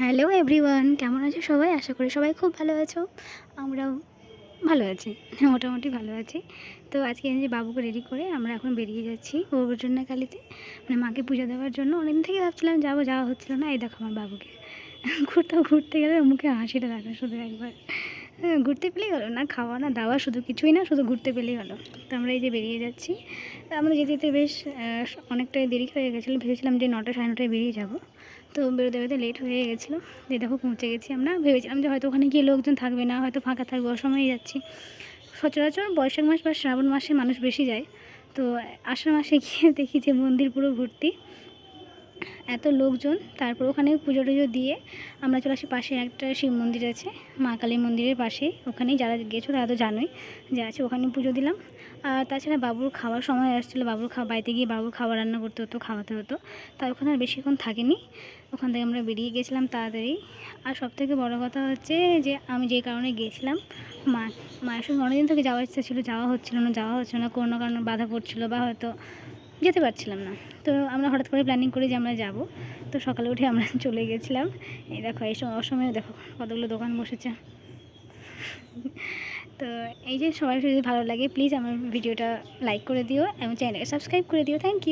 Hello everyone, কেমন আছো সবাই? আশা করি সবাই খুব ভালো আছো। আমরাও ভালো আছি, মোটামুটি ভালো আছি। তো আজকে এই যে বাবুকে রেডি করে আমরা এখন বেরিয়ে যাচ্ছি গোবর্ধনাকালীতে, মানে মাকে পুজো দেওয়ার জন্য। অনেকদিন থেকে ভাবছিলাম যাবো, যাওয়া হচ্ছিল না। এই দেখো আমার বাবুকে কোথাও ঘুরতে গেলে মুখে হাসিটা দেখা শুধু একবার। ঘুরতে পেলেই হলো, না খাওয়া না দাওয়া, শুধু কিছুই না, শুধু ঘুরতে পেলেই হলো। তো আমরা এই যে বেরিয়ে যাচ্ছি। আমরা যেতে যেতে বেশ অনেকটাই দেরি হয়ে গেছিলো। ভেবেছিলাম যে 9টা সাড়ে 9টায় বেরিয়ে যাবো, তো বেরোতে বেরোতে লেট হয়ে গেছিলো। যে দেখো পৌঁছে গেছি আমরা। ভেবেছিলাম যে হয়তো ওখানে গিয়ে লোকজন থাকবে না, হয়তো ফাঁকা থাকবে, অসময়ে যাচ্ছি। সচরাচর বৈশাখ মাস বা শ্রাবণ মাসে মানুষ বেশি যায়, তো আষাঢ় মাসে গিয়ে দেখি যে মন্দির পুরো ভর্তি, এত লোকজন। তারপর ওখানে পুজো টুজো দিয়ে আমরা চলে আসি। পাশে একটা শিব মন্দির আছে, মা কালী মন্দিরের পাশেই। ওখানেই যারা গেছো তারা তো জানোই যে আছে, ওখানে পুজো দিলাম। আর তাছাড়া বাবুর খাওয়ার সময় আসছিলো, বাবুর বাড়িতে গিয়ে বাবুর খাবার রান্না করতে হতো, খাওয়াতে হতো। তাই ওখানে আর বেশিক্ষণ থাকিনি, ওখান থেকে আমরা বেরিয়ে গেছিলাম তাড়াতাড়ি। আর সবথেকে বড় কথা হচ্ছে যে আমি যে কারণে গিয়েছিলাম, মায়ের সঙ্গে অনেকদিন থেকে যাওয়ার ইচ্ছা ছিল, যাওয়া হচ্ছিল না, কোনো না কারণে বাধা পড়ছিলো বা হয়তো যেতে পারছিলাম না। তো আমরা হঠাৎ করে প্ল্যানিং করি যে আমরা যাব। তো সকালে উঠে আমরা চলে গেছিলাম। এই দেখো এই সময় অসময়ে দেখো কতগুলো দোকান বসেছে। তো এই যে সবাই যদি ভালো লাগে প্লিজ আমার ভিডিওটা লাইক করে দিও এবং চ্যানেলকে সাবস্ক্রাইব করে দিও। Thank you.